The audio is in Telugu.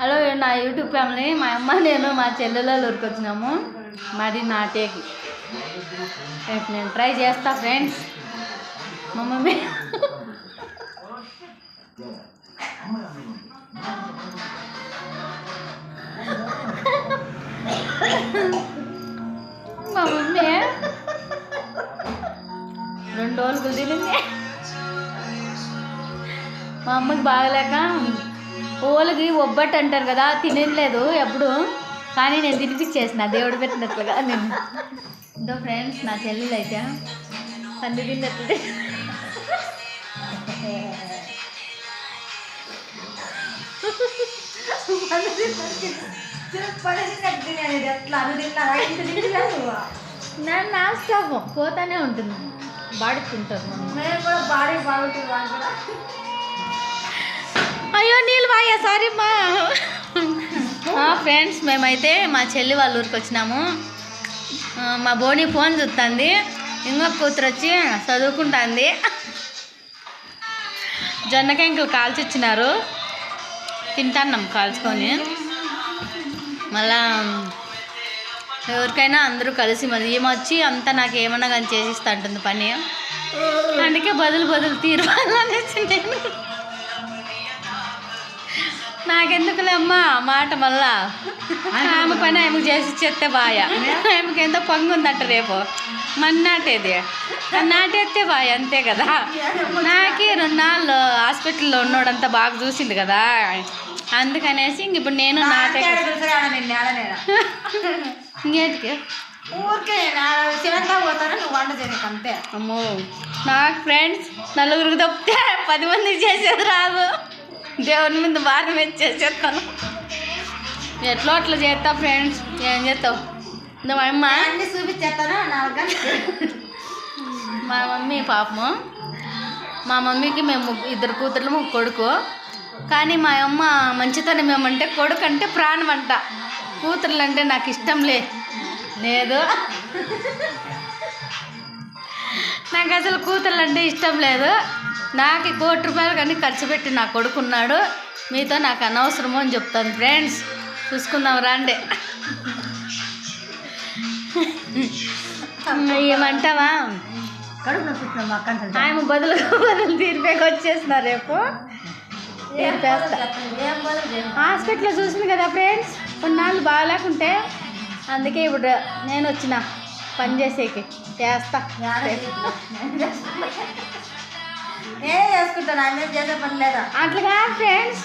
హలో నా యూట్యూబ్ ఫ్యామిలీ, మా అమ్మ నేను మా చెల్లెల ఊరికి వచ్చినాము మరి నాటేకి. రేపు నేను ట్రై చేస్తా ఫ్రెండ్స్. మా మమ్మీ మా మమ్మీ 2 రోజులు తినింది. మా అమ్మకి బాగలేక ఓలకి ఒబ్బట్టు అంటారు కదా, తినలేదు ఎప్పుడు, కానీ నేను తినిపించేసిన దేవుడు పెట్టినట్లుగా. నేను ఇంతో ఫ్రెండ్స్ నా చెల్లెలు అయితే పంది తిన్నట్లే. నేను నాస్తాము పోతానే ఉంటుంది, బాడుకుంటారు. మేము కూడా బాడీ బాగుంటుంది. అయ్యో నీళ్ళు బాగా సారీ మా ఫ్రెండ్స్, మేమైతే మా చెల్లి వాళ్ళ ఊరికి వచ్చినాము. మా బోని ఫోన్ చూస్తుంది, ఇంకొక కూతురు వచ్చి చదువుకుంటుంది. జొన్నకెంకలు కాల్చిచ్చినారు, తింటాన్నాం కాల్చుకొని. మళ్ళా ఎవరికైనా అందరూ కలిసి మళ్ళీ ఏమొచ్చి అంతా నాకు ఏమన్నా కానీ చేసిస్తా ఉంటుంది పని. అందుకే బదులు తీరువాలనేసి నేను నాకెందుకులే అమ్మా మాట. మళ్ళా ఆమె పని ఆమెకు చేసి ఇచ్చేస్తే బాగా. ఆమెకి ఎంతో పొంగు ఉందట రేపు మన నాటేది, నాటేస్తే బాగా, అంతే కదా. నాకే 2 నాళ్ళు హాస్పిటల్లో ఉన్నోడంతా బాగా చూసింది కదా, అందుకనేసి ఇంక ఇప్పుడు నేను నాటే. ఇంకేటికి ఊరికే పోతాను, నువ్వు వంట చేయకు అంతే. అమ్మో నాకు ఫ్రెండ్స్ 4 తప్పితే 10 మందికి చేసేది రాదు. దేవుని మీద భారం చేసేస్తాను. ఎట్లా అట్లా చేస్తా ఫ్రెండ్స్. ఏం చేస్తావు? మా అమ్మ అన్నీ చూపించేస్తాను. మా మమ్మీ పాపము, మా మమ్మీకి మేము 2 కూతుర్లు 1 కొడుకు. కానీ మా అమ్మ మంచితనం ఏమంటే కొడుకు అంటే ప్రాణం అంట, కూతుర్లు అంటే నాకు ఇష్టం లేదు. నాకు అసలు కూతుర్లు అంటే ఇష్టం లేదు. నాకు 1 కోటి రూపాయలు కానీ ఖర్చు పెట్టి నా కొడుకున్నాడు, మీతో నాకు అనవసరము అని చెప్తాను ఫ్రెండ్స్. చూసుకుందాం రండి. ఏమంటావా? ఆయన బదులు తీర్పేకి వచ్చేసిన రేపు తీర్పేస్తా. హాస్పిటల్లో చూసింది కదా ఫ్రెండ్స్, కొన్నాళ్ళు బాగాలేకుంటే, అందుకే ఇప్పుడు నేను వచ్చిన పని చేసేకి. చేస్తా నేనే చేసుకుంటాను, ఆయన చేసే పని లేదా అట్లా కాదు ఫ్రెండ్స్.